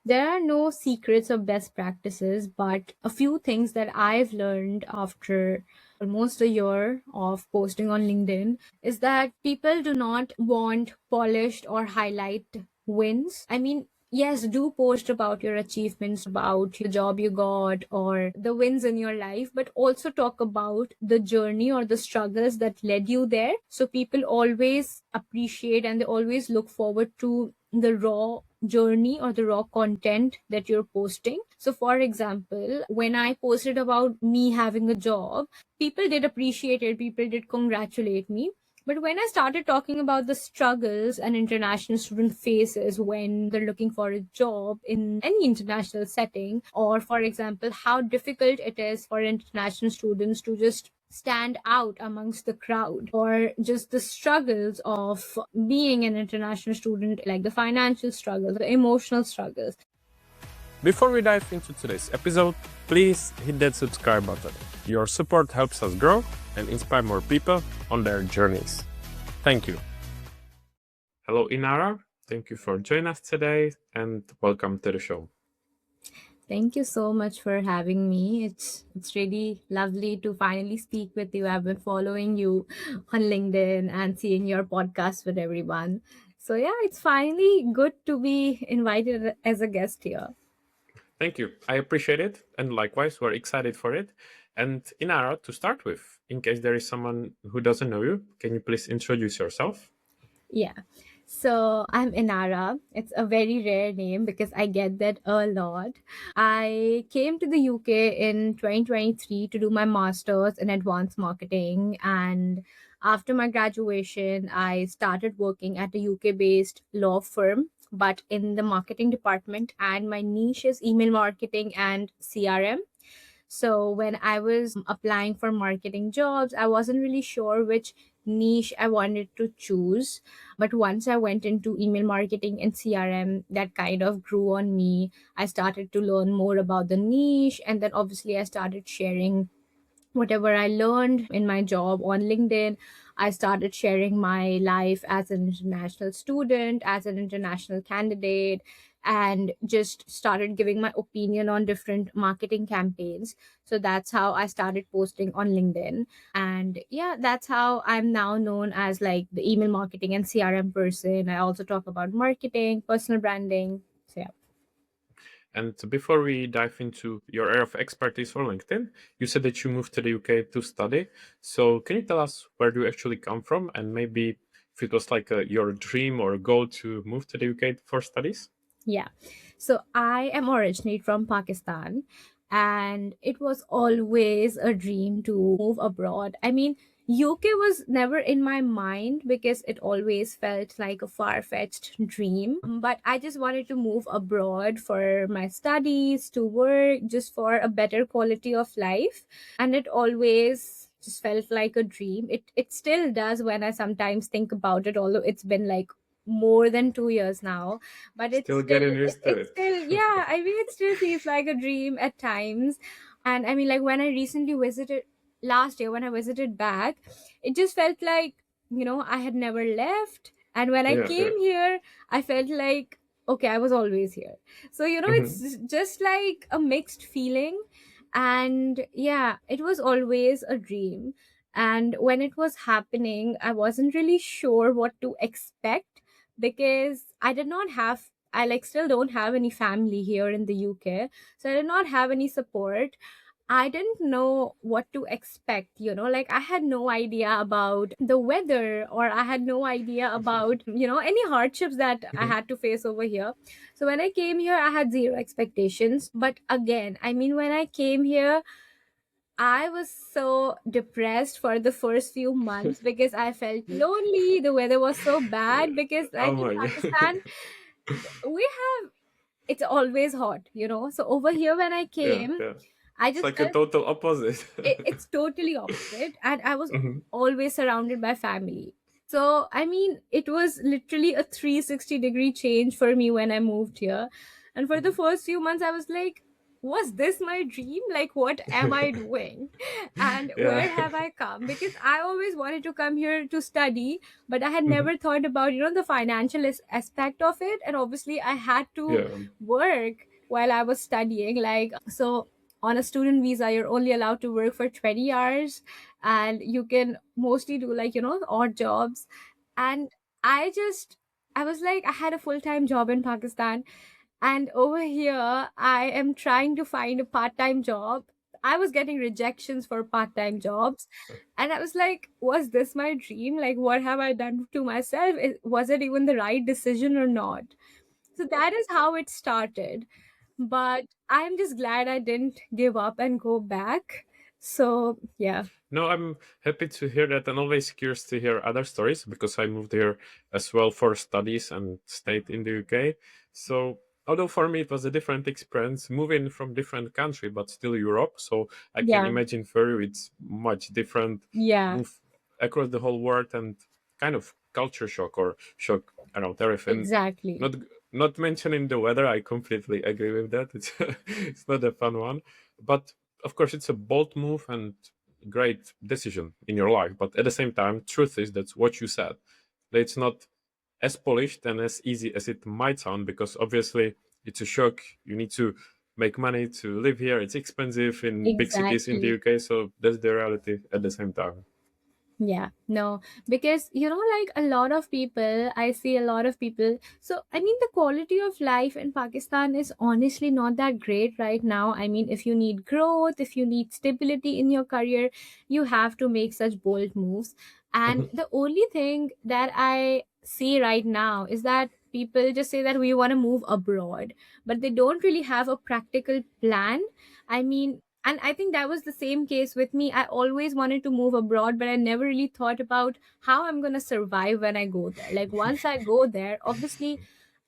There are no secrets or best practices, but a few things that I've learned after almost a year of posting on LinkedIn is that people do not want polished or highlight wins. I mean, yes, do post about your achievements, about the job you got or the wins in your life, but also talk about the journey or the struggles that led you there. So people always appreciate and they always look forward to the raw journey or the raw content that you're posting. So, for example, when I posted about me having a job, people did appreciate it, people did congratulate me. But when I started talking about the struggles an international student faces when they're looking for a job in any international setting, or for example, how difficult it is for international students to just stand out amongst the crowd, or just the struggles of being an international student, like the financial struggles, the emotional struggles. Before we dive into today's episode, please hit that subscribe button. Your support helps us grow and inspire more people on their journeys. Thank you. Hello, Inaara. Thank you for joining us today and welcome to the show. Thank you so much for having me. It's really lovely to finally speak with you. I've been following you on LinkedIn and seeing your podcast with everyone. So yeah, it's finally good to be invited as a guest here. Thank you. I appreciate it. And likewise, we're excited for it. And Inaara, to start with, in case there is someone who doesn't know you, can you please introduce yourself? Yeah. So I'm Inaara. It's a very rare name because I get that a lot. I came to the UK in 2023 to do my master's in advanced marketing. And after my graduation, I started working at a UK based law firm, but in the marketing department. And my niche is email marketing and CRM. So when I was applying for marketing jobs, I wasn't really sure which niche I wanted to choose. But once I went into email marketing and CRM, that kind of grew on me. I started to learn more about the niche. And then obviously, I started sharing whatever I learned in my job on LinkedIn. I started sharing my life as an international student, as an international candidate, and just started giving my opinion on different marketing campaigns. So that's how I started posting on LinkedIn. And yeah, that's how I'm now known as like the email marketing and CRM person. I also talk about marketing, personal branding. So yeah. And before we dive into your area of expertise for LinkedIn, you said that you moved to the UK to study. So can you tell us where do you actually come from, and maybe if it was like your dream or goal to move to the UK for studies? Yeah. So I am originally from Pakistan, and it was always a dream to move abroad. I mean, UK was never in my mind because it always felt like a far-fetched dream. But I just wanted to move abroad for my studies, to work, just for a better quality of life. And it always just felt like a dream. It still does when I sometimes think about it, although it's been like more than 2 years now, but Still getting used to it's it. still, yeah, I mean, it still feels like a dream at times. And I mean, like when I recently visited last year, when I visited back, it just felt like, I had never left. And when I Yeah, yeah. came here, I felt like, okay, I was always here. So Mhm. it's just like a mixed feeling. And yeah, it was always a dream. And when it was happening, I wasn't really sure what to expect because I like still don't have any family here in the UK. So I did not have any support. I didn't know what to expect, like I had no idea about the weather, or I had no idea about, any hardships that I Mhm. had to face over here. So when I came here, I had zero expectations. But again, I mean, when I came here, I was so depressed for the first few months because I felt lonely. The weather was so bad because, Oh like in my Pakistan, god. we have it's always hot, So over here, when I Yeah, came, yeah. I It's just like a felt total opposite. it's totally opposite, and I was Mhm. always surrounded by family. So I mean, it was literally a 360-degree change for me when I moved here. And for the Mhm. first few months, I was like, was this my dream? Like, what am I doing? And Yeah. where have I come? Because I always wanted to come here to study, but I had Mhm. never thought about, the financial aspect of it. And obviously, I had to Yeah. work while I was studying. Like, so on a student visa, you're only allowed to work for 20 hours, and you can mostly do, like, odd jobs. And I just, I was like, I had a full time job in Pakistan, and over here, I am trying to find a part time job. I was getting rejections for part time jobs. And I was like, was this my dream? Like, what have I done to myself? Was it even the right decision or not? So that is how it started. But I'm just glad I didn't give up and go back. So, yeah. No, I'm happy to hear that, and always curious to hear other stories because I moved here as well for studies and stayed in the UK. So, although for me it was a different experience, moving from different country but still Europe. So I can Yeah. imagine for you it's much different. Yeah. Move across the whole world and kind of culture shock or shock around everything. Exactly. Not mentioning the weather, I completely agree with that. It's it's not a fun one, but of course it's a bold move and great decision in your life. But at the same time, truth is that's what you said. It's not as polished and as easy as it might sound because obviously it's a shock. You need to make money to live here. It's expensive in big cities in the Exactly. UK, so that's the reality at the same time. Yeah, no, because like a lot of people, I see a lot of people. So, I mean, the quality of life in Pakistan is honestly not that great right now. I mean, if you need growth, if you need stability in your career, you have to make such bold moves. And Mhm. the only thing that I see right now is that people just say that we want to move abroad, but they don't really have a practical plan. I mean, and I think that was the same case with me. I always wanted to move abroad, but I never really thought about how I'm going to survive when I go there. Like, once I go there, obviously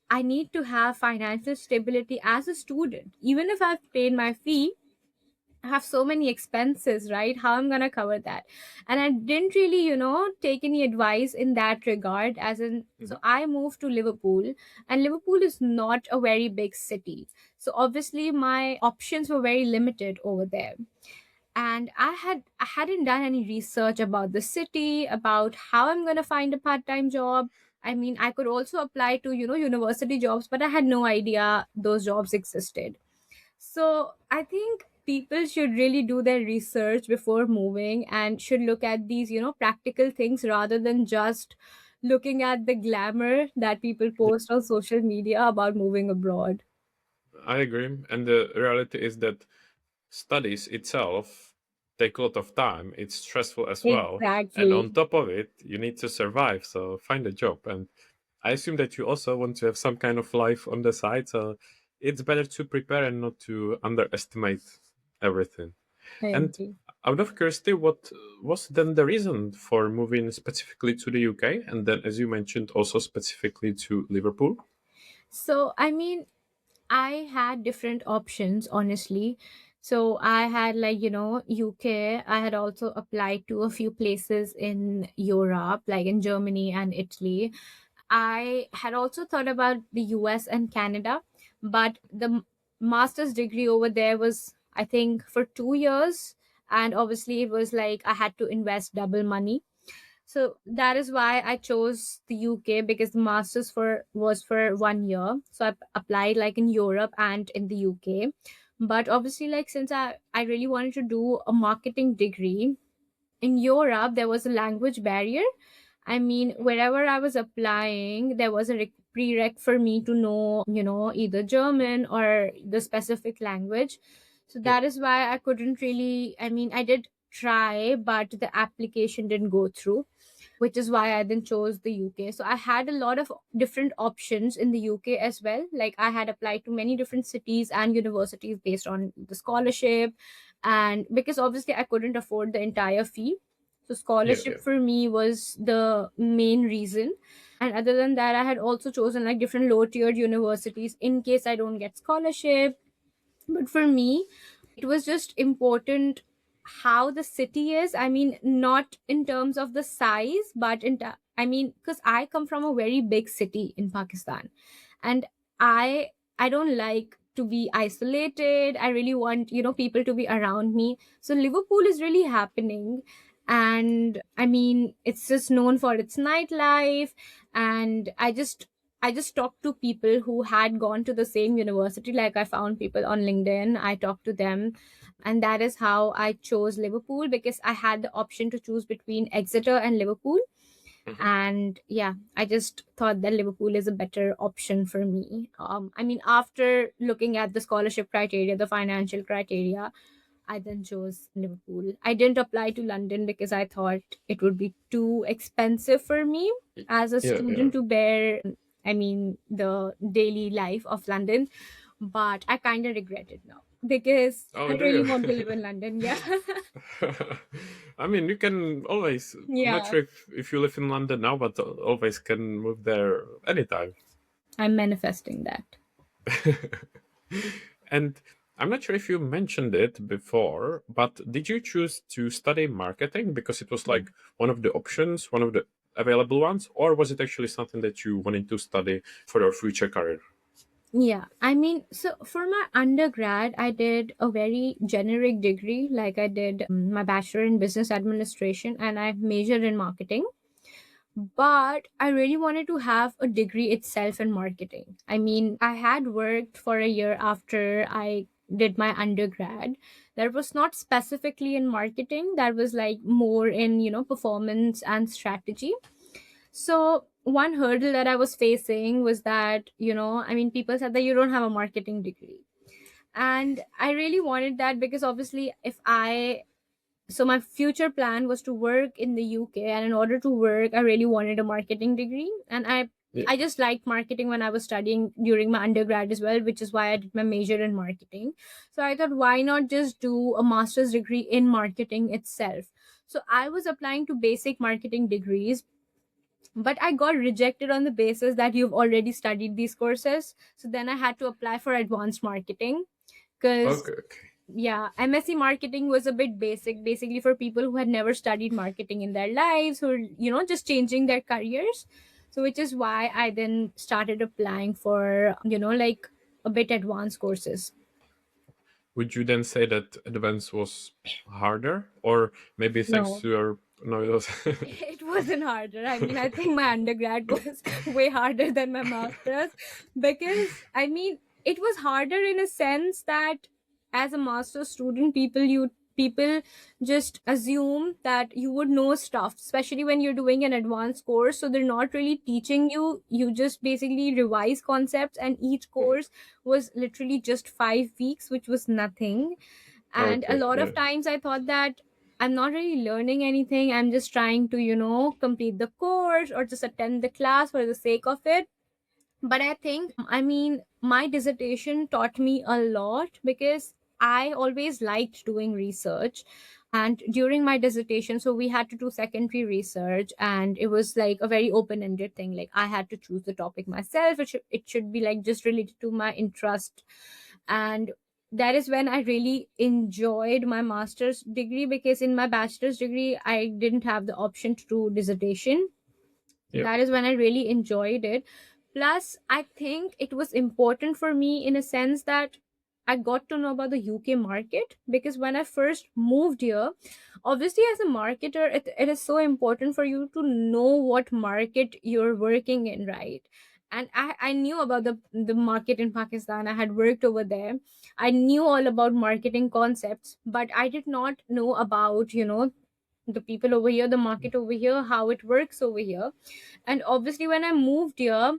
I need to have financial stability as a student. Even if I've paid my fee, I have so many expenses, right? How I'm gonna cover that? And I didn't really, take any advice in that regard. As in, so Mhm. I moved to Liverpool, and Liverpool is not a very big city. So obviously, my options were very limited over there. And I hadn't done any research about the city, about how I'm gonna find a part-time job. I mean, I could also apply to, university jobs, but I had no idea those jobs existed. So I think people should really do their research before moving and should look at these, practical things rather than just looking at the glamour that people post on social media about moving abroad. I agree. And the reality is that studies itself take a lot of time. It's stressful as well. And Exactly. on top of it, you need to survive. So find a job. And I assume that you also want to have some kind of life on the side. So it's better to prepare and not to underestimate everything. I And agree. out of curiosity, what was then the reason for moving specifically to the UK? And then, as you mentioned, also specifically to Liverpool? So, I mean, I had different options, honestly. So I had, like, UK. I had also applied to a few places in Europe, like in Germany and Italy. I had also thought about the US and Canada, but the master's degree over there was, I think, for 2 years. And obviously, it was like I had to invest double money. So that is why I chose the UK, because the master's for was for 1 year. So I applied like in Europe and in the UK. But obviously, like, since I really wanted to do a marketing degree in Europe, there was a language barrier. I mean, wherever I was applying, there was a prereq for me to know, either German or the specific language. So Yeah. that is why I couldn't really, I mean, I did try, but the application didn't go through, which is why I then chose the UK. So I had a lot of different options in the UK as well. Like, I had applied to many different cities and universities based on the scholarship. And because obviously I couldn't afford the entire fee. So Yeah, scholarship yeah. for me was the main reason. And other than that, I had also chosen like different low tiered universities in case I don't get scholarship. But for me, it was just important how the city is. I mean, not in terms of the size, but I mean, because I come from a very big city in Pakistan, and I I don't like to be isolated. I really want, people to be around me. So Liverpool is really happening. And I mean, it's just known for its nightlife. And I just talked to people who had gone to the same university. Like, I found people on LinkedIn, I talked to them, and that is how I chose Liverpool, because I had the option to choose between Exeter and Liverpool. Mhm. And yeah, I just thought that Liverpool is a better option for me. I mean, after looking at the scholarship criteria, the financial criteria, I then chose Liverpool. I didn't apply to London because I thought it would be too expensive for me as a Yeah, yeah. student to bear, I mean, the daily life of London. But I kind of regret it now because Oh, I do really want to you? live in London. Yeah. I mean, you can always. I'm not Yeah. sure if you live in London now, but always can move there anytime. I'm manifesting that. And I'm not sure if you mentioned it before, but did you choose to study marketing because it was like one of the options, one of the available ones, or was it actually something that you wanted to study for your future career? Yeah, I mean, so for my undergrad, I did a very generic degree. Like, I did my bachelor in business administration and I majored in marketing. But I really wanted to have a degree itself in marketing. I mean, I had worked for a year after I did my undergrad. That was not specifically in marketing, that was like more in, performance and strategy. So one hurdle that I was facing was that, I mean, people said that you don't have a marketing degree. And I really wanted that because obviously, if I so my future plan was to work in the UK, and in order to work, I really wanted a marketing degree. And Yeah. I just liked marketing when I was studying during my undergrad as well, which is why I did my major in marketing. So I thought, why not just do a master's degree in marketing itself? So I was applying to basic marketing degrees, but I got rejected on the basis that you've already studied these courses. So then I had to apply for advanced marketing because Okay, okay. yeah, MSc marketing was a bit basic, basically for people who had never studied marketing in their lives, who are, just changing their careers. So which is why I then started applying for, like a bit advanced courses. Would you then say that advance was harder, or maybe thanks No, to your no? It was it wasn't harder. I mean, I think my undergrad was way harder than my master's, because I mean, it was harder in a sense that as a master's student, people just assume that you would know stuff, especially when you're doing an advanced course. So they're not really teaching you. You just basically revise concepts, and each course was literally just 5 weeks, which was nothing. And a okay. lot Yeah. of times I thought that I'm not really learning anything. I'm just trying to, complete the course or just attend the class for the sake of it. But I think, I mean, my dissertation taught me a lot because I always liked doing research. And during my dissertation, so we had to do secondary research, and it was like a very open ended thing. Like, I had to choose the topic myself. It should be like just related to my interest. And that is when I really enjoyed my master's degree, because in my bachelor's degree, I didn't have the option to do dissertation. Yeah. That is when I really enjoyed it. Plus, I think it was important for me in a sense that I got to know about the UK market, because when I first moved here, obviously, as a marketer, it is so important for you to know what market you're working in, right? And I knew about the market in Pakistan. I had worked over there. I knew all about marketing concepts, but I did not know about, the people over here, the market over here, how it works over here. And obviously, when I moved here,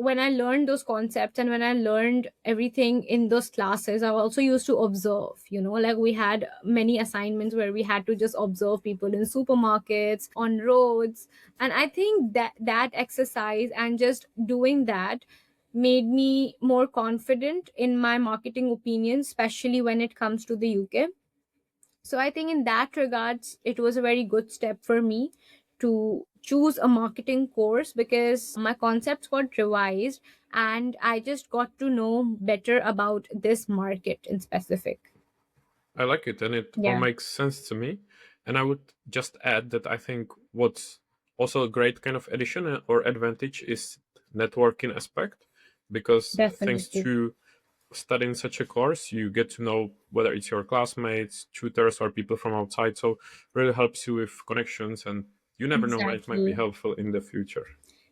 when I learned those concepts and when I learned everything in those classes, I also used to observe, like we had many assignments where we had to just observe people in supermarkets, on roads. And I think that exercise and just doing that made me more confident in my marketing opinions, especially when it comes to the UK. So I think in that regards, it was a very good step for me to choose a marketing course, because my concepts got revised and I just got to know better about this market in specific. I like it, and it all Yeah, makes sense to me. And I would just add that I think what's also a great kind of addition or advantage is networking aspect, because thanks definitely. to studying such a course, you get to know whether it's your classmates, tutors, or people from outside. So really helps you with connections, and you never know when it might be Exactly. helpful in the future.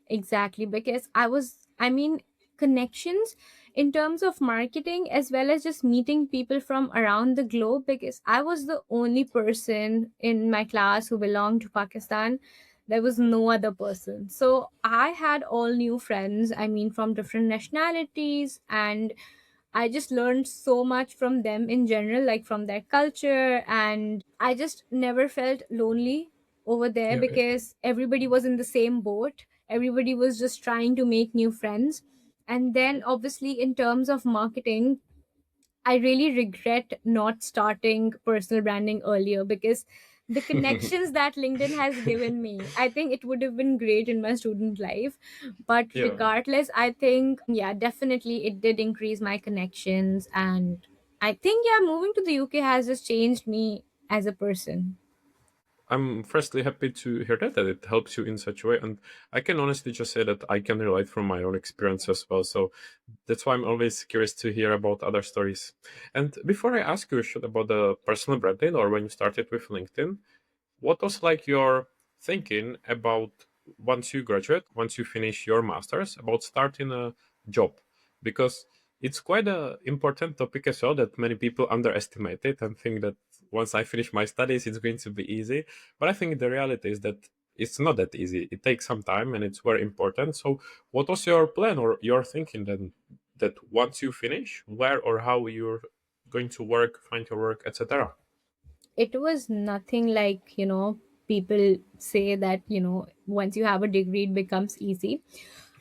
Exactly, because I mean, connections in terms of marketing as well as just meeting people from around the globe, because I was the only person in my class who belonged to Pakistan. There was no other person. So I had all new friends, I mean, from different nationalities, and I just learned so much from them in general, like from their culture. And I just never felt lonely over there Yeah, yeah. because everybody was in the same boat. Everybody was just trying to make new friends. And then, obviously, in terms of marketing, I really regret not starting personal branding earlier, because the connections that LinkedIn has given me, I think it would have been great in my student life. But Yeah. regardless, I think, yeah, definitely it did increase my connections. And I think, yeah, moving to the UK has just changed me as a person. I'm firstly happy to hear that it helps you in such a way, and I can honestly just say that I can relate from my own experience as well. So that's why I'm always curious to hear about other stories. And before I ask you Ishod, about the personal branding or when you started with LinkedIn, what was like your thinking about once you graduate, once you finish your masters, about starting a job? Because it's quite a important topic as well that many people underestimate it and think that once I finish my studies it's going to be easy. But I think the reality is that it's not that easy. It takes some time and it's very important. So what was your plan or your thinking then, that once you finish, where or how you're going to work, find your work, etc.? It was nothing like, people say that, once you have a degree, it becomes easy.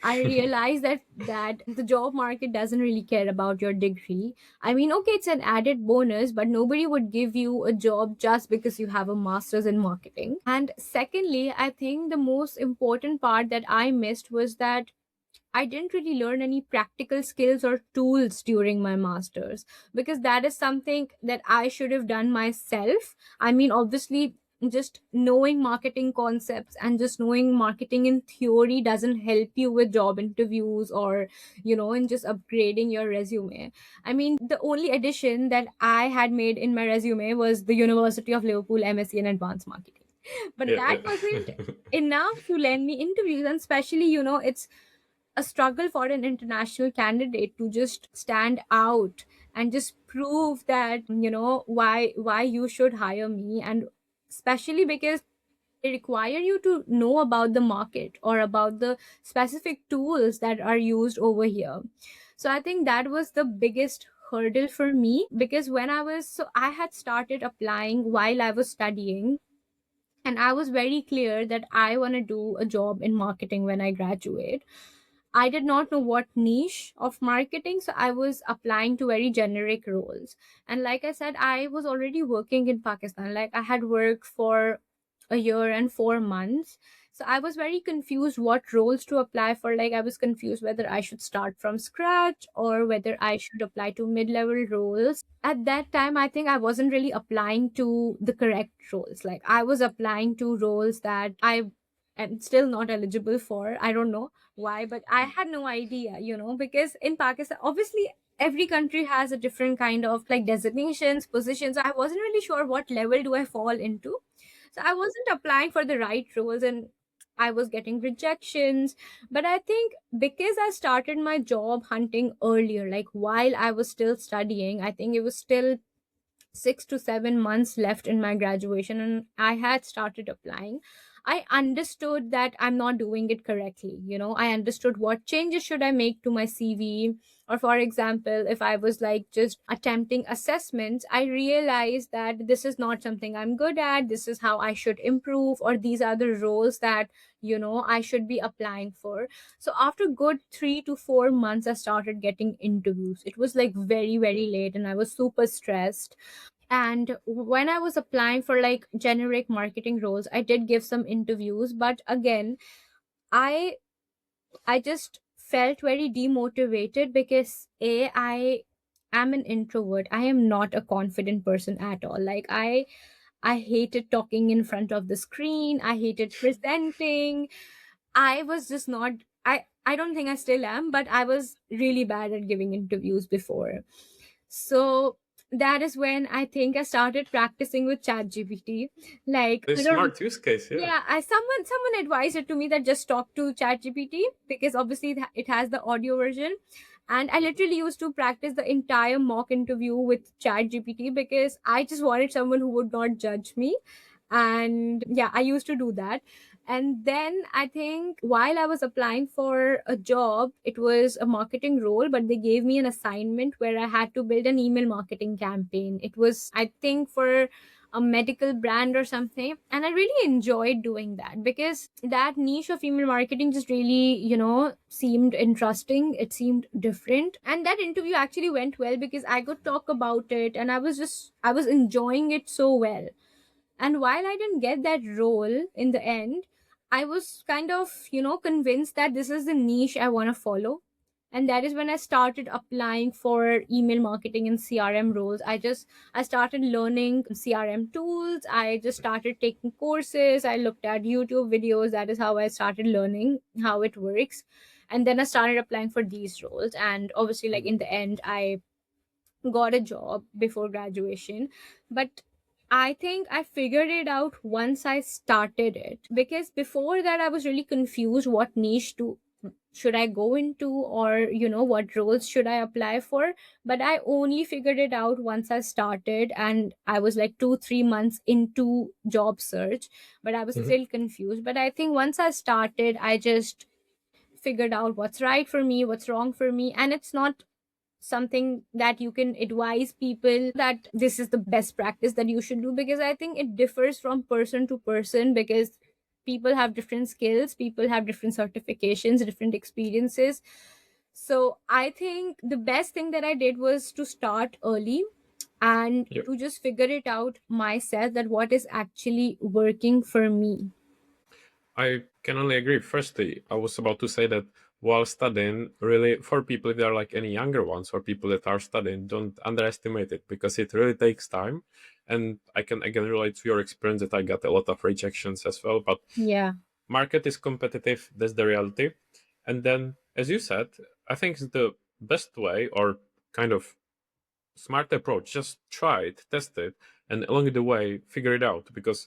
I realized that the job market doesn't really care about your degree. I mean, okay, it's an added bonus, but nobody would give you a job just because you have a master's in marketing. And secondly, I think the most important part that I missed was that I didn't really learn any practical skills or tools during my masters, because that is something that I should have done myself. I mean, obviously, just knowing marketing concepts and just knowing marketing in theory doesn't help you with job interviews or, in just upgrading your resume. I mean, the only addition that I had made in my resume was the University of Liverpool MSc in Advanced Marketing. But Yeah, that wasn't yeah. enough to land me interviews. And especially, it's a struggle for an international candidate to just stand out and just prove that, why you should hire me. And especially because they require you to know about the market or about the specific tools that are used over here. So I think that was the biggest hurdle for me, because I had started applying while I was studying, and I was very clear that I want to do a job in marketing when I graduate. I did not know what niche of marketing, so I was applying to very generic roles. And like I said, I was already working in Pakistan. Like, I had worked for a year and 4 months. So I was very confused what roles to apply for. Like, I was confused whether I should start from scratch or whether I should apply to mid level roles. At that time, I think I wasn't really applying to the correct roles. Like, I was applying to roles that I am still not eligible for. I don't know why, but I had no idea, because in Pakistan, obviously, every country has a different kind of like designations, positions. I wasn't really sure what level do I fall into. So I wasn't applying for the right roles, and I was getting rejections. But I think because I started my job hunting earlier, like while I was still studying, I think it was still 6 to 7 months left in my graduation, and I had started applying. I understood that I'm not doing it correctly. I understood what changes should I make to my CV. Or for example, if I was like just attempting assessments, I realized that this is not something I'm good at. This is how I should improve, or these are the roles that, I should be applying for. So after good 3 to 4 months, I started getting interviews. It was like very, very late, and I was super stressed. And when I was applying for like generic marketing roles, I did give some interviews, but again, i I just felt very demotivated, because I am an introvert. I am not a confident person at all. Like, I hated talking in front of the screen. I hated presenting. I was just not. I don't think I still am, but I was really bad at giving interviews before. So that is when I think I started practicing with ChatGPT. Like, A I don't, smart use case, yeah. yeah, I someone advised it to me that just talk to ChatGPT because obviously it has the audio version, and I literally used to practice the entire mock interview with ChatGPT because I just wanted someone who would not judge me. And yeah, I used to do that. And then I think while I was applying for a job, it was a marketing role, but they gave me an assignment where I had to build an email marketing campaign. It was, I think, for a medical brand or something. And I really enjoyed doing that because that niche of email marketing just really, seemed interesting. It seemed different. And that interview actually went well because I could talk about it and I was enjoying it so well. And while I didn't get that role in the end, I was kind of, convinced that this is the niche I want to follow. And that is when I started applying for email marketing and CRM roles. I started learning CRM tools. I just started taking courses. I looked at YouTube videos. That is how I started learning how it works. And then I started applying for these roles. And obviously, like in the end, I got a job before graduation. But I think I figured it out once I started it, because before that I was really confused what niche to should I go into, or what roles should I apply for. But I only figured it out once I started, and I was like 2 3 months into job search, but I was Mhm. still confused. But I think once I started, I just figured out what's right for me, what's wrong for me. And it's not something that you can advise people that this is the best practice that you should do, because I think it differs from person to person, because people have different skills, people have different certifications, different experiences. So I think the best thing that I did was to start early and Yeah. to just figure it out myself, that what is actually working for me. I can only agree. Firstly, I was about to say that while studying, really, for people, if they are like any younger ones or people that are studying, don't underestimate it because it really takes time. And I can again relate to your experience that I got a lot of rejections as well. But Yeah, market is competitive, that's the reality. And then, as you said, I think it's the best way or kind of smart approach. Just try it, test it, and along the way, figure it out because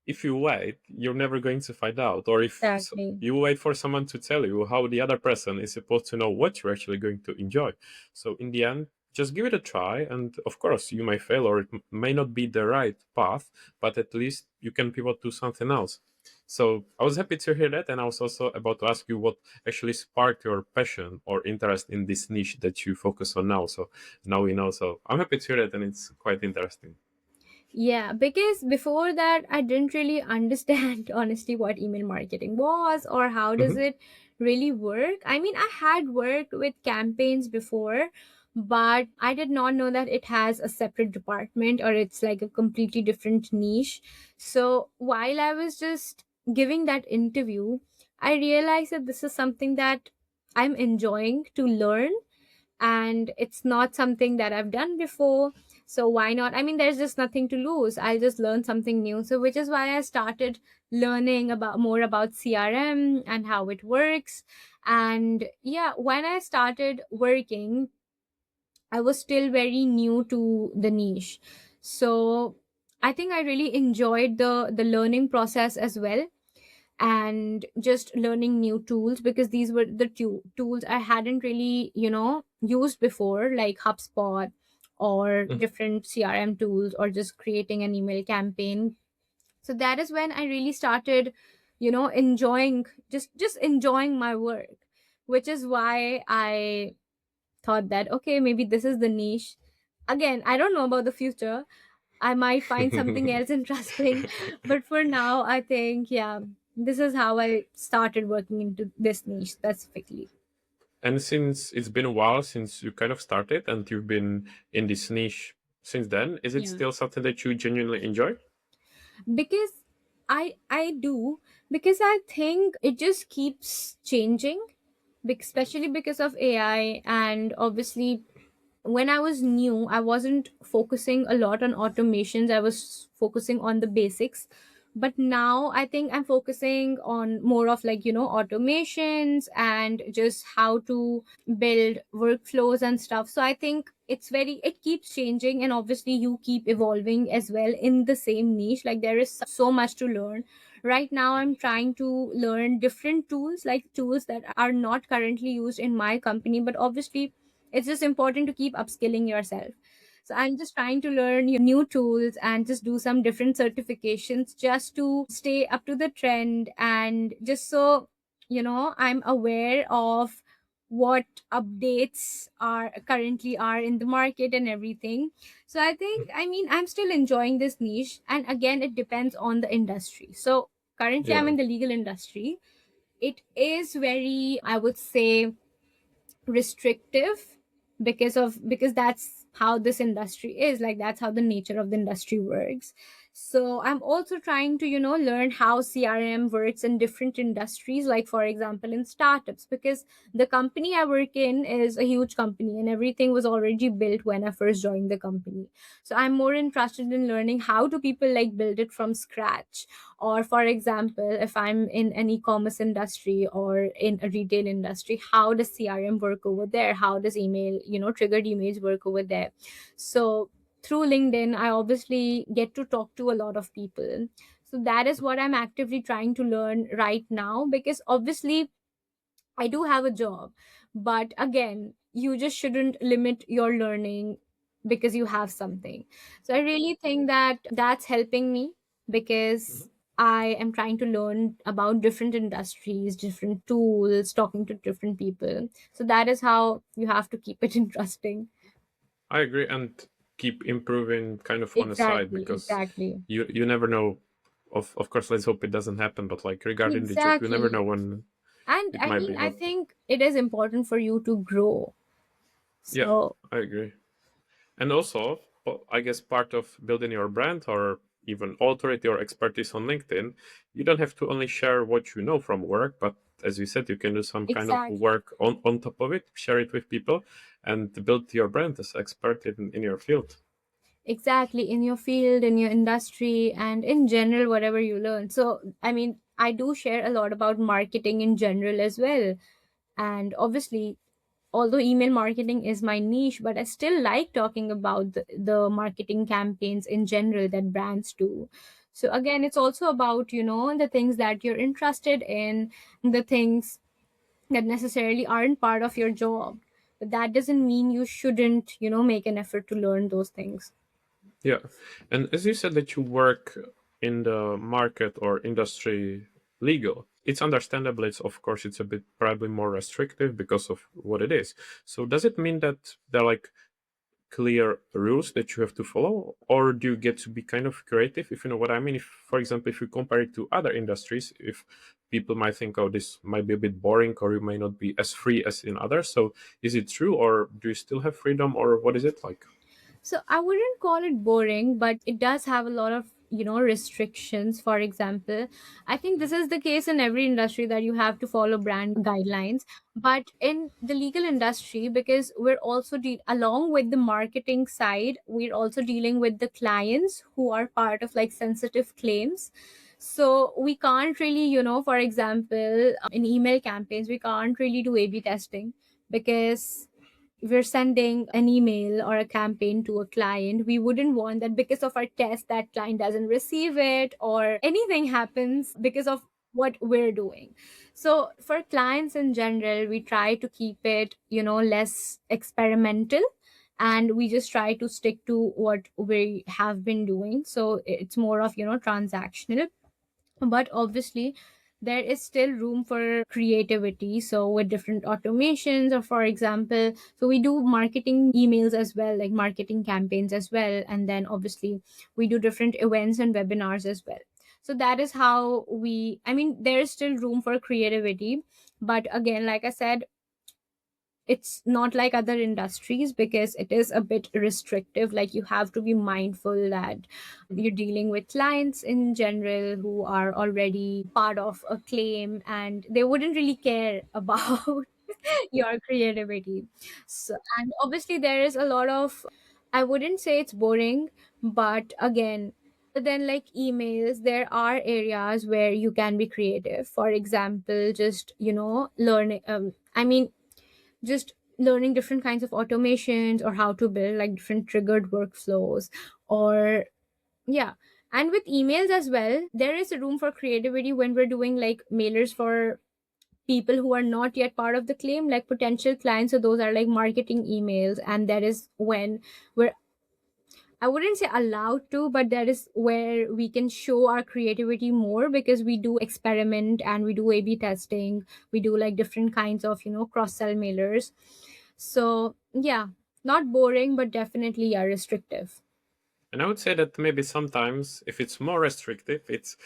if you wait, you're never going to find out. Or if exactly. you wait for someone to tell you how the other person is supposed to know what you're actually going to enjoy. So in the end, just give it a try. And of course, you may fail or it may not be the right path, but at least you can pivot to something else. So I was happy to hear that. And I was also about to ask you what actually sparked your passion or interest in this niche that you focus on now. So now we know. So I'm happy to hear that. And it's quite interesting. Yeah, because before that, I didn't really understand honestly what email marketing was or how does Mhm. it really work. I mean, I had worked with campaigns before, but I did not know that it has a separate department or it's like a completely different niche. So while I was just giving that interview, I realized that this is something that I'm enjoying to learn, and it's not something that I've done before. So why not? I mean, there's just nothing to lose. I'll just learn something new. So which is why I started learning about more about CRM and how it works. And yeah, when I started working, I was still very new to the niche. So I think I really enjoyed the learning process as well, and just learning new tools, because these were the tools I hadn't really, used before, like HubSpot or Mhm. different CRM tools, or just creating an email campaign. So that is when I really started, enjoying, just enjoying my work, which is why I thought that okay, maybe this is the niche. Again, I don't know about the future. I might find something else interesting. But for now, I think, yeah, this is how I started working into this niche specifically. And since it's been a while since you kind of started and you've been in this niche since then, is it Yeah. still something that you genuinely enjoy? Because I do, because I think it just keeps changing, especially because of AI. And obviously, when I was new, I wasn't focusing a lot on automations. I was focusing on the basics, but now I think I'm focusing on more of like, automations and just how to build workflows and stuff. So I think it keeps changing, and obviously you keep evolving as well in the same niche. Like there is so much to learn. Right now I'm trying to learn different tools, like tools that are not currently used in my company, but obviously it's just important to keep upskilling yourself. So I'm just trying to learn new tools and just do some different certifications just to stay up to the trend, and just so I'm aware of what updates are currently are in the market and everything. So I think, I mean, I'm still enjoying this niche, and again it depends on the industry. So currently I'm Yeah. in the legal industry. It is very, I would say, restrictive, because that's how this industry is, like that's how the nature of the industry works. So I'm also trying to learn how CRM works in different industries, like for example in startups, because the company I work in is a huge company and everything was already built when I first joined the company. So I'm more interested in learning how do people like build it from scratch. Or for example, if I'm in an e-commerce industry or in a retail industry, how does CRM work over there? How does email, triggered emails work over there? So through LinkedIn I obviously get to talk to a lot of people. So that is what I'm actively trying to learn right now, because obviously I do have a job, but again, you just shouldn't limit your learning because you have something. So I really think that that's helping me, because I am trying to learn about different industries, different tools, talking to different people. So that is how you have to keep it interesting. I agree, and keep improving kind of on the side, Exactly, because exactly. you never know. Of course, let's hope it doesn't happen. But like regarding the job, you never know Exactly. when And it I might mean, be. I But think it is important for you to grow. yeah, So I agree. And also, I guess part of building your brand or even authority or expertise on LinkedIn, you don't have to only share what you know from work, but as you said, you can do some kind of exactly. work on top of it, share it with people, and build your brand as expert in your field. Exactly, in your field, in your industry, and in general whatever you learn. So I mean, I do share a lot about marketing in general as well. And obviously, although email marketing is my niche, but I still like talking about the marketing campaigns in general that brands do. So again, it's also about the things that you're interested in, the things that necessarily aren't part of your job, but that doesn't mean you shouldn't make an effort to learn those things. Yeah. And as you said that you work in the market or industry legal, it's understandable. It's of course it's a bit probably more restrictive because of what it is. So does it mean that there are like clear rules that you have to follow, or do you get to be kind of creative, if you know what I mean? If, for example, if you compare it to other industries, if people might think, oh, this might be a bit boring, or you may not be as free as in others. So is it true, or do you still have freedom, or what is it like? So I wouldn't call it boring, but it does have a lot of restrictions. For example, I think this is the case in every industry that you have to follow brand guidelines. But in the legal industry, because we're also along with the marketing side, we're also dealing with the clients who are part of like sensitive claims. So we can't really, for example, in email campaigns, we can't really do A/B testing, because we're sending an email or a campaign to a client. We wouldn't want that because of our test that client doesn't receive it or anything happens because of what we're doing. So for clients in general, we try to keep it less experimental, and we just try to stick to what we have been doing. So it's more of transactional, but obviously there is still room for creativity. So with different automations, or for example, so we do marketing emails as well, like marketing campaigns as well, and then obviously we do different events and webinars as well. So that is how we, I mean, there is still room for creativity, but again, like I said, it's not like other industries because it is a bit restrictive. Like you have to be mindful that you're dealing with clients in general who are already part of a claim, and they wouldn't really care about your creativity. So, and obviously there is a lot of, I wouldn't say it's boring, but again, But then, like emails, there are areas where you can be creative. For example, just, learning, just learning different kinds of automations or how to build like different triggered workflows, or yeah. And with emails as well, there is a room for creativity when we're doing like mailers for people who are not yet part of the claim, like potential clients. So those are like marketing emails, and that is when we're, I wouldn't say allowed to, but that is where we can show our creativity more, because we do experiment and we do A/B testing. We do like different kinds of, cross sell mailers. So yeah, not boring, but definitely yeah, restrictive. And I would say that maybe sometimes if it's more restrictive, it's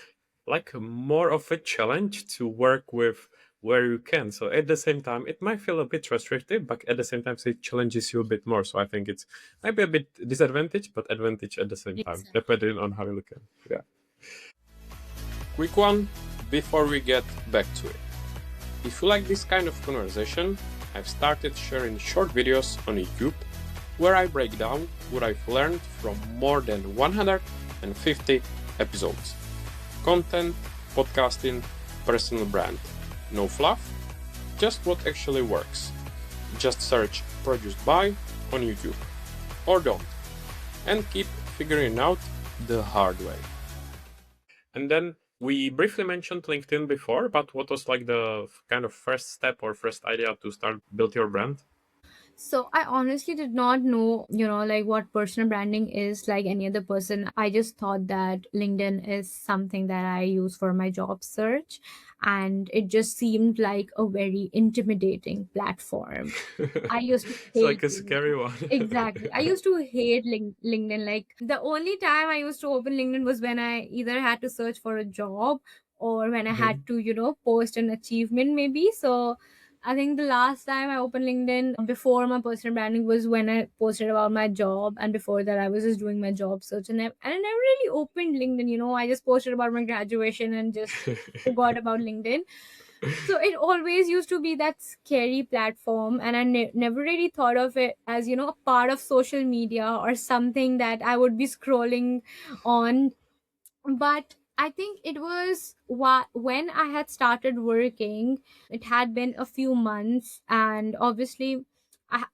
like more of a challenge to work with where you can. So at the same time, it might feel a bit restrictive, but at the same time, it challenges you a bit more. So I think it's maybe a bit disadvantage, but advantage at the same time, Exactly. depending on how you look at it. Yeah. Quick one before we get back to it. If you like this kind of conversation, I've started sharing short videos on YouTube where I break down what I've learned from more than 150 episodes. Content, podcasting, personal brand. No fluff, just what actually works. Just search produced by on YouTube. Or don't. And keep figuring out the hard way. And then we briefly mentioned LinkedIn before, but what was like the kind of first step or first idea to start build your brand? So I honestly did not know, like what personal branding is like any other person. I just thought that LinkedIn is something that I use for my job search. And it just seemed like a very intimidating platform. I used to It's like hate a LinkedIn. scary one. Exactly. I used to hate LinkedIn. Like the only time I used to open LinkedIn was when I either had to search for a job or when I had Mhm. to, post an achievement maybe. So I think the last time I opened LinkedIn before my personal branding was when I posted about my job, and before that I was just doing my job search, and I never really opened LinkedIn. I just posted about my graduation and just forgot about LinkedIn. So it always used to be that scary platform, and I never really thought of it as, a part of social media or something that I would be scrolling on. But I think it was when I had started working. It had been a few months, and obviously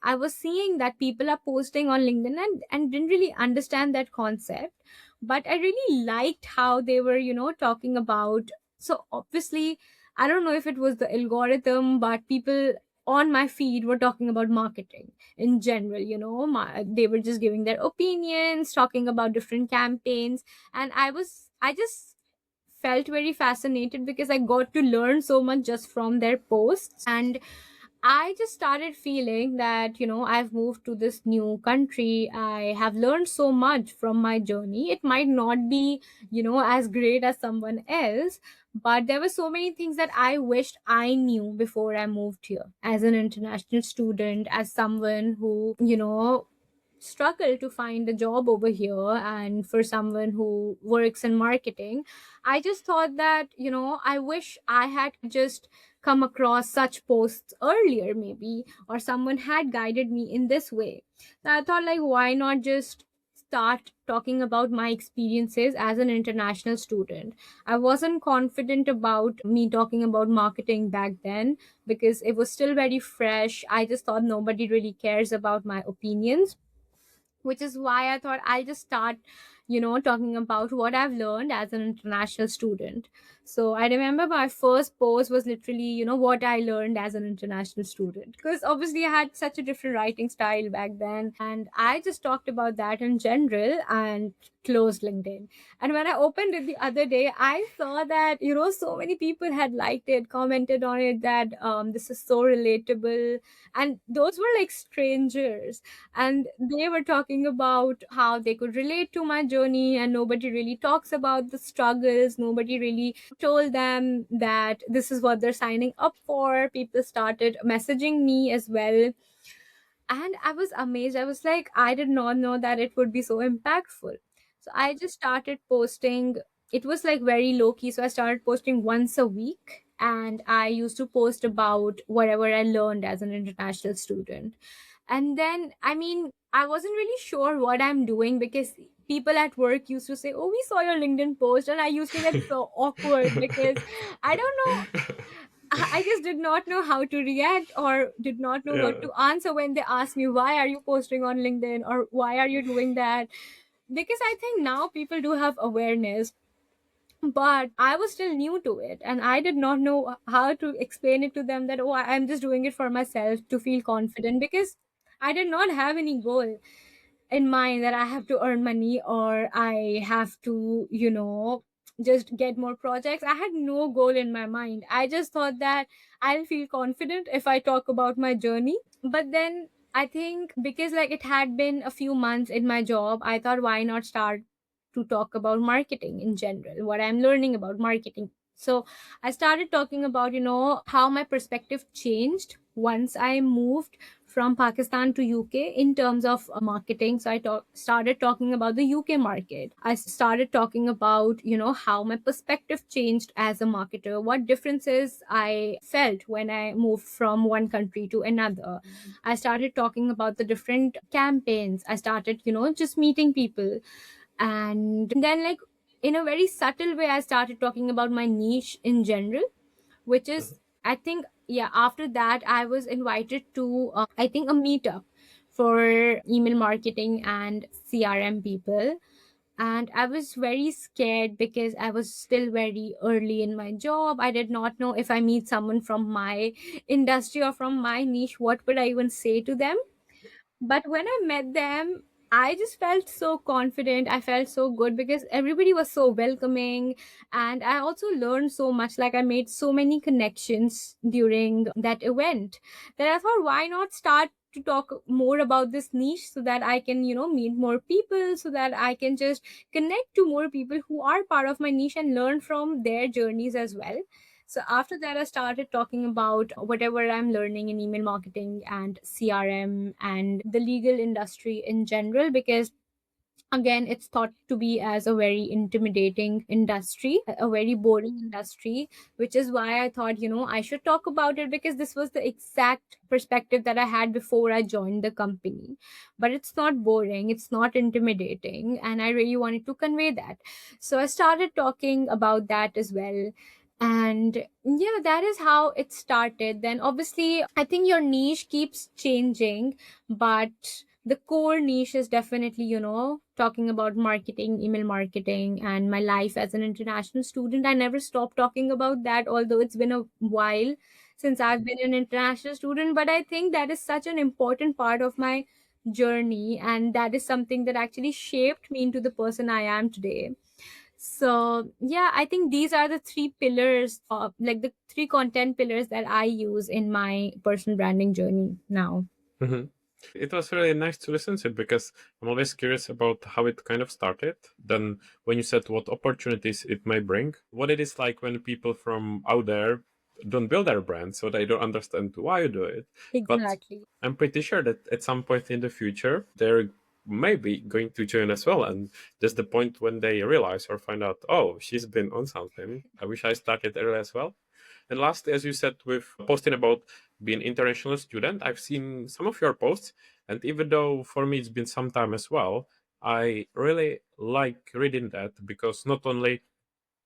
I was seeing that people are posting on LinkedIn, and didn't really understand that concept. But I really liked how they were, talking about. So obviously, I don't know if it was the algorithm, but people on my feed were talking about marketing in general. They were just giving their opinions, talking about different campaigns, and I just felt very fascinated because I got to learn so much just from their posts. And I just started feeling that, I've moved to this new country. I have learned so much from my journey. It might not be, as great as someone else, but there were so many things that I wished I knew before I moved here as an international student, as someone who, struggle to find a job over here, and for someone who works in marketing. I just thought that, I wish I had just come across such posts earlier maybe, or someone had guided me in this way. So I thought, like, why not just start talking about my experiences as an international student. I wasn't confident about me talking about marketing back then because it was still very fresh. I just thought nobody really cares about my opinions, which is why I thought I'll just start, talking about what I've learned as an international student. So I remember my first post was literally, what I learned as an international student. Because obviously I had such a different writing style back then. And I just talked about that in general and closed LinkedIn. And when I opened it the other day, I saw that, so many people had liked it, commented on it, that this is so relatable. And those were like strangers, and they were talking about how they could relate to my journey, and nobody really talks about the struggles. Nobody really told them that this is what they're signing up for. People started messaging me as well, and I was amazed. I was like, I did not know that it would be so impactful. So I just started posting. It was like very low key, so I started posting once a week, and I used to post about whatever I learned as an international student. And then, I mean, I wasn't really sure what I'm doing because people at work used to say, "Oh, we saw your LinkedIn post." And I used to get so awkward because I don't know, I just did not know how to react or did not know what Yeah. to answer when they asked me, "Why are you posting on LinkedIn?" or "Why are you doing that?" Because I think now people do have awareness, but I was still new to it and I did not know how to explain it to them that, oh, I'm just doing it for myself to feel confident, because I did not have any goal in mind that I have to earn money or I have to, just get more projects. I had no goal in my mind. I just thought that I'll feel confident if I talk about my journey. But then I think because like it had been a few months in my job, I thought why not start to talk about marketing in general, what I'm learning about marketing. So I started talking about, how my perspective changed once I moved from Pakistan to UK in terms of marketing. So started talking about the UK market. I started talking about, how my perspective changed as a marketer, what differences I felt when I moved from one country to another. I started talking about the different campaigns. I started, just meeting people. And then, like, in a very subtle way, I started talking about my niche in general, which is, I think, yeah, after that I was invited to I think a meetup for email marketing and CRM people. And I was very scared because I was still very early in my job. I did not know if I meet someone from my industry or from my niche, what would I even say to them. But when I met them, I just felt so confident. I felt so good because everybody was so welcoming. And I also learned so much. Like, I made so many connections during that event that I thought, why not start to talk more about this niche so that I can, meet more people, so that I can just connect to more people who are part of my niche and learn from their journeys as well. So after that, I started talking about whatever I'm learning in email marketing and CRM and the legal industry in general, because again, it's thought to be as a very intimidating industry, a very boring industry, which is why I thought, I should talk about it, because this was the exact perspective that I had before I joined the company. But it's not boring, it's not intimidating, and I really wanted to convey that. So I started talking about that as well. And yeah, that is how it started. Then obviously, I think your niche keeps changing, but the core niche is definitely, talking about marketing, email marketing, and my life as an international student. I never stopped talking about that, although it's been a while since I've been an international student. But I think that is such an important part of my journey, and that is something that actually shaped me into the person I am today. So yeah, I think these are the three pillars of, like, the three content pillars that I use in my personal branding journey now. Mhm. It was really nice to listen to it because I'm always curious about how it kind of started. Then, when you said what opportunities it may bring, what it is like when people from out there don't build their brand, so they don't understand why you do it. But Exactly. I'm pretty sure that at some point in the future, they're maybe going to join as well. And that's the point when they realize or find out, oh, she's been on something. I wish I started early as well. And lastly, as you said, with posting about being international student, I've seen some of your posts, and even though for me it's been some time as well, I really like reading that because not only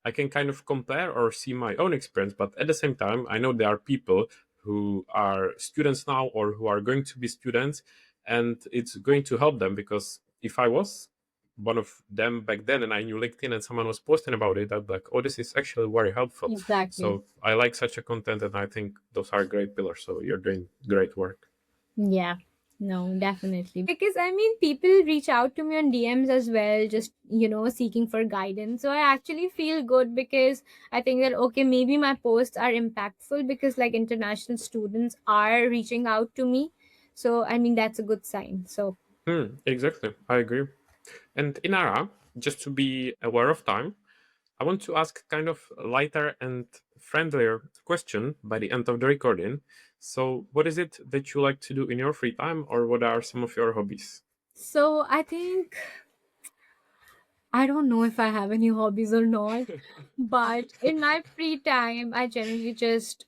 I can kind of compare or see my own experience, but at the same time, I know there are people who are students now or who are going to be students, and it's going to help them because if I was one of them back then and I knew LinkedIn and someone was posting about it, I'd be like, oh, this is actually very helpful. Exactly. So I like such a content and I think those are great pillars. So you're doing great work. Yeah. No, definitely. Because I mean, people reach out to me on DMs as well, just, seeking for guidance. So I actually feel good because I think that, okay, maybe my posts are impactful because, like, international students are reaching out to me. So, I mean, that's a good sign. So, Exactly. I agree. And Inara, just to be aware of time, I want to ask kind of lighter and friendlier question by the end of the recording. So, what is it that you like to do in your free time, or what are some of your hobbies? so I think I don't know if I have any hobbies or not, but in my free time, I generally just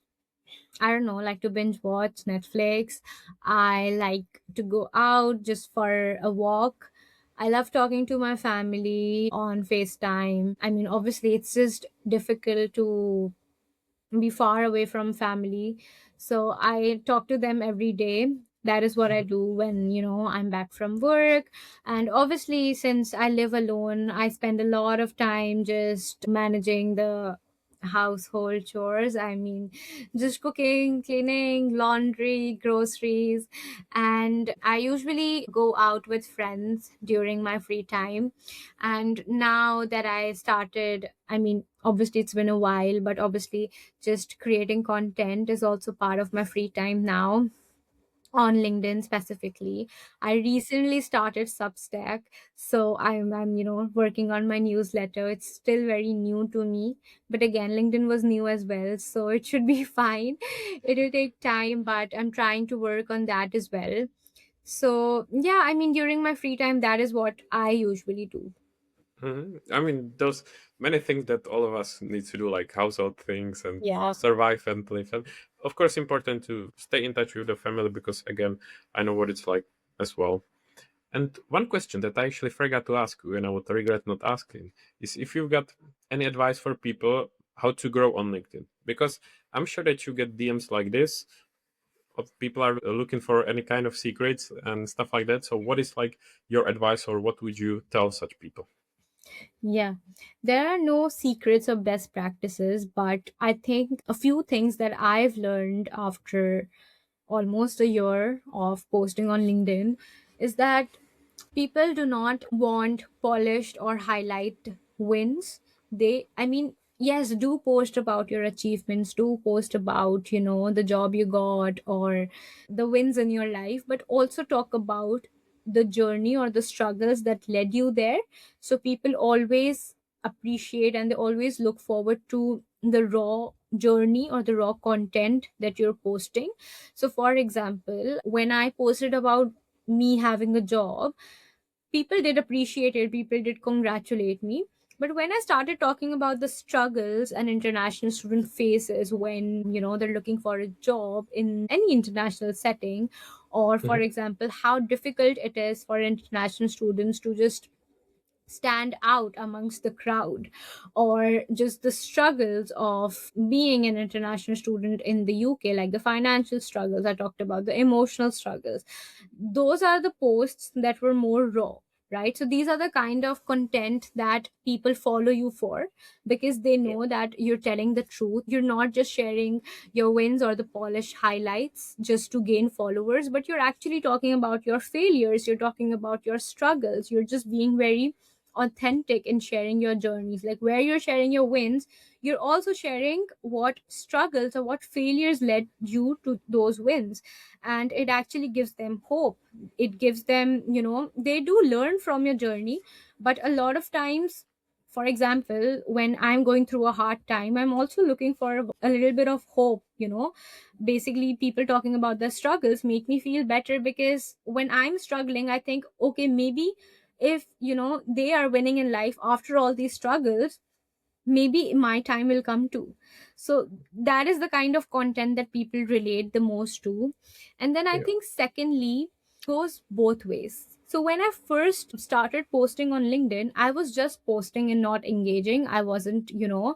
I don't know, like to binge watch Netflix. I like to go out just for a walk. I love talking to my family on FaceTime. I mean, obviously, it's just difficult to be far away from family. So I talk to them every day. That is what I do when, I'm back from work. And obviously, since I live alone, I spend a lot of time just managing the household chores. I mean, just cooking, cleaning, laundry, groceries. And I usually go out with friends during my free time. And now that I started, I mean, obviously it's been a while, but obviously just creating content is also part of my free time now, on LinkedIn specifically. I recently started Substack, so I'm working on my newsletter. It's still very new to me, but again, LinkedIn was new as well, so it should be fine. It'll take time, but I'm trying to work on that as well. So yeah, I mean, during my free time, that is what I usually do. I mean, those many things that all of us need to do, like household things and Yeah. survive and live. And of course, important to stay in touch with the family because, again, I know what it's like as well. And one question that I actually forgot to ask you, and I would regret not asking, is if you've got any advice for people how to grow on LinkedIn. Because I'm sure that you get DMs like this of people are looking for any kind of secrets and stuff like that. So, what is like your advice, or what would you tell such people? Yeah, there are no secrets or best practices, but I think a few things that I've learned after almost a year of posting on LinkedIn is that people do not want polished or highlight wins. I mean, yes, do post about your achievements, do post about, the job you got or the wins in your life, but also talk about the journey or the struggles that led you there. So people always appreciate and they always look forward to the raw journey or the raw content that you're posting. So for example, when I posted about me having a job, people did appreciate it, people did congratulate me. But when I started talking about the struggles an international student faces when, they're looking for a job in any international setting, or for Mhm. example, how difficult it is for international students to just stand out amongst the crowd, or just the struggles of being an international student in the UK, like the financial struggles I talked about, the emotional struggles, those are the posts that were more raw, right? So these are the kind of content that people follow you for, because they Yeah. know that you're telling the truth. You're not just sharing your wins or the polished highlights just to gain followers, but you're actually talking about your failures, you're talking about your struggles, you're just being very authentic in sharing your journeys. Like where you're sharing your wins, you're also sharing what struggles or what failures led you to those wins. And it actually gives them hope. It gives them, they do learn from your journey. But a lot of times, for example, when I'm going through a hard time, I'm also looking for a little bit of hope. Basically, people talking about their struggles make me feel better, because when I'm struggling, I think, okay, maybe if they are winning in life after all these struggles, maybe my time will come too. So that is the kind of content that people relate the most to. And then I Yeah. think secondly, goes both ways. So when I first started posting on LinkedIn, I was just posting and not engaging. I wasn't,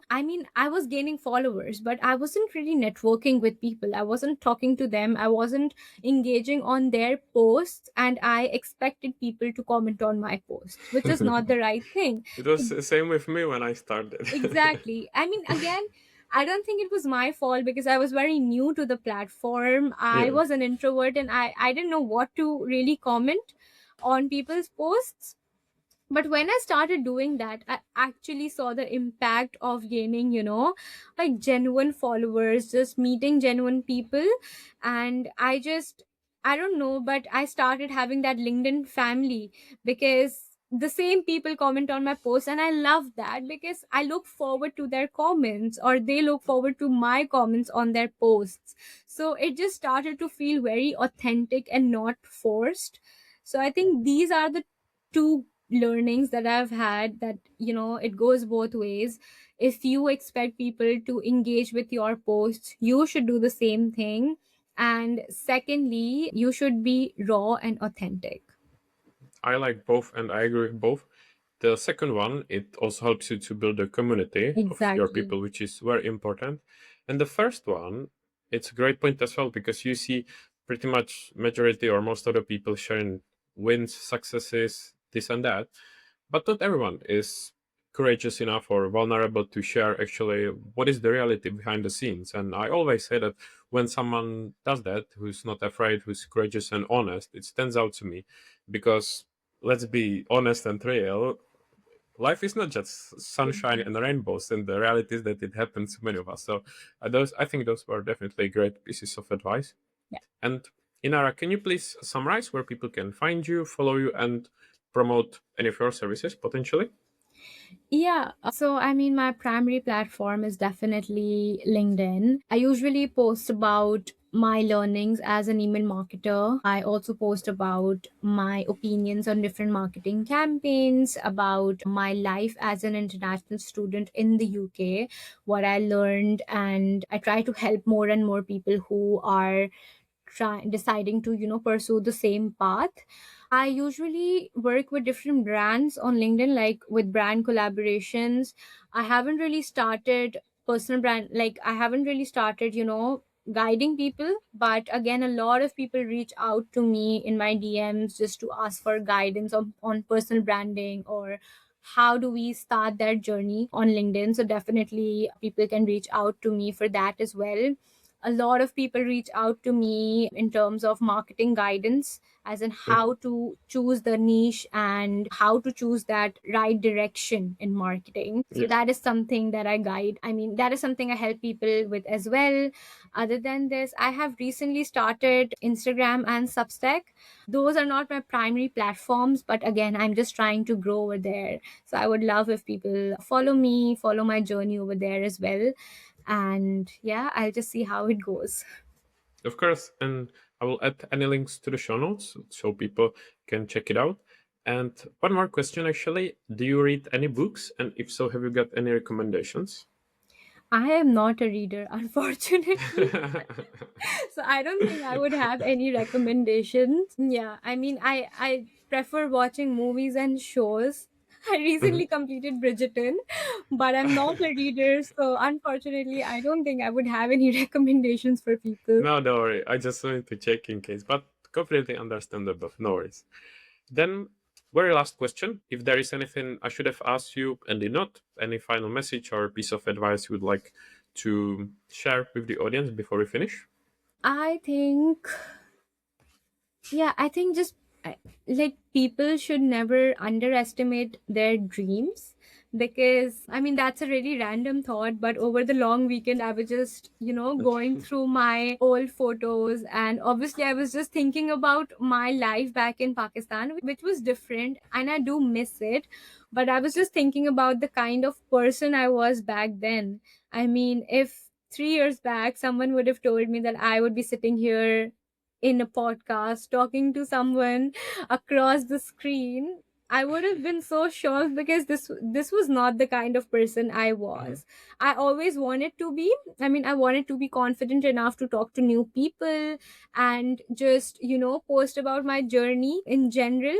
I mean, I was gaining followers, but I wasn't really networking with people. I wasn't talking to them. I wasn't engaging on their posts, and I expected people to comment on my posts, which is not the right thing. It was the same with me when I started. Exactly. I mean, again, I don't think it was my fault, because I was very new to the platform. I Yeah. was an introvert, and I didn't know what to really comment on people's posts. But when I started doing that, I actually saw the impact of gaining, like genuine followers, just meeting genuine people. And I don't know, but I started having that LinkedIn family, because the same people comment on my posts, and I love that, because I look forward to their comments, or they look forward to my comments on their posts. So it just started to feel very authentic and not forced. So I think these are the two learnings that I've had, that it goes both ways. If you expect people to engage with your posts, you should do the same thing. And secondly, you should be raw and authentic. I like both and I agree with both. The second one, it also helps you to build a community of your Exactly. people, which is very important. And the first one, it's a great point as well because you see pretty much majority or most of the people sharing wins, successes, this and that. But not everyone is courageous enough or vulnerable to share actually what is the reality behind the scenes. And I always say that when someone does that, who's not afraid, who's courageous and honest, it stands out to me because let's be honest and real, life is not just sunshine and rainbows, and the reality is that it happens to many of us. So those, I think those were definitely great pieces of advice. And Inara, can you please summarize where people can find you, follow you, and promote any of your services potentially? Yeah, so I mean, my primary platform is definitely LinkedIn. I usually post about my learnings as an email marketer. I also post about my opinions on different marketing campaigns, about my life as an international student in the UK, what I learned, and I try to help more and more people who are deciding to pursue the same path. I usually work with different brands on LinkedIn, like with brand collaborations. I haven't really started personal brand, like I haven't really started guiding people, but again, a lot of people reach out to me in my DMs just to ask for guidance on personal branding, or how do we start that journey on LinkedIn. So definitely people can reach out to me for that as well. A lot of people reach out to me in terms of marketing guidance, as in how to choose the niche and how to choose that right direction in marketing. So Yeah. that is something that I guide. I mean, that is something I help people with as well. Other than this, I have recently started Instagram and Substack. Those are not my primary platforms, but again, I'm just trying to grow over there. So I would love if people follow me, follow my journey over there as well. And yeah, I'll just see how it goes. Of course, and I will add any links to the show notes so people can check it out. And one more question actually, do you read any books? And if so, have you got any recommendations? I am not a reader, unfortunately. So I don't think I would have any recommendations. Yeah, I mean, I prefer watching movies and shows. I Mhm. recently completed Bridgerton, but I'm not a reader, so unfortunately, I don't think I would have any recommendations for people. No, don't worry. I just wanted to check in case, but completely understandable. No worries. Then, very last question. If there is anything I should have asked you and did not, any final message or piece of advice you would like to share with the audience before we finish? I think Yeah, I think just like people should never underestimate their dreams, because I mean that's a really random thought, but over the long weekend I was just, going through my old photos, and obviously I was just thinking about my life back in Pakistan, which was different and I do miss it, but I was just thinking about the kind of person I was back then. I mean, if 3 years back someone would have told me that I would be sitting here in a podcast talking to someone across the screen, I would have been so shocked, because this was not the kind of person I Mhm. was. I always wanted to be. I mean, I wanted to be confident enough to talk to new people and just, post about my journey in general,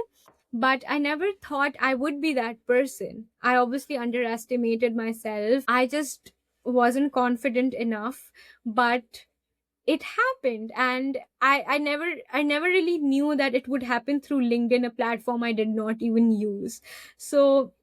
but I never thought I would be that person. I obviously underestimated myself. I just wasn't confident enough, but it happened, and I never really knew that it would happen through LinkedIn, a platform I did not even use. So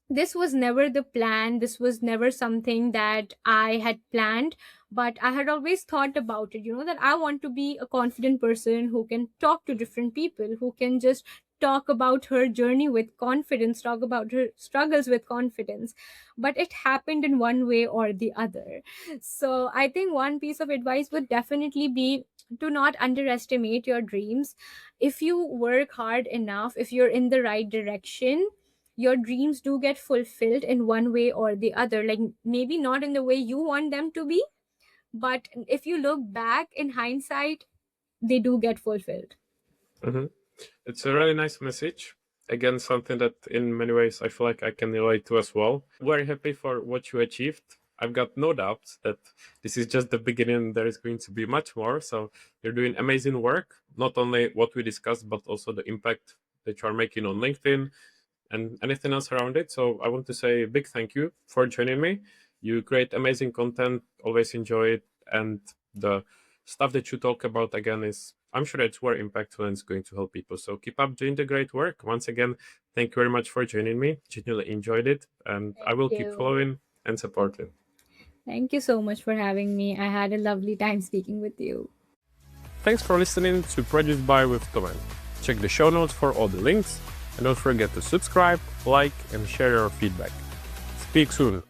this was never the plan, this was never something that I had planned, but I had always thought about it, that I want to be a confident person who can talk to different people, who can just talk about her journey with confidence, talk about her struggles with confidence. But it happened in one way or the other. So I think one piece of advice would definitely be to not underestimate your dreams. If you work hard enough, if you're in the right direction, your dreams do get fulfilled in one way or the other, like maybe not in the way you want them to be, but if you look back in hindsight, they do get fulfilled. Mhm. It's a really nice message. again, something that in many ways I feel like I can relate to as well. Very happy for what you achieved. I've got no doubts that this is just the beginning. There is going to be much more. So you're doing amazing work, not only what we discussed, but also the impact that you are making on LinkedIn and anything else around it. So I want to say a big thank you for joining me. You create amazing content, always enjoy it. And the stuff that you talk about again is, I'm sure it's very impactful and it's going to help people. So keep up doing the great work. Once again, thank you very much for joining me. Genuinely enjoyed it. And I Thank will keep you. following and supporting. Thank you so much for having me. I had a lovely time speaking with you. Thanks for listening to Produced by with Tomen. Check the show notes for all the links. And don't forget to subscribe, like, and share your feedback. Speak soon.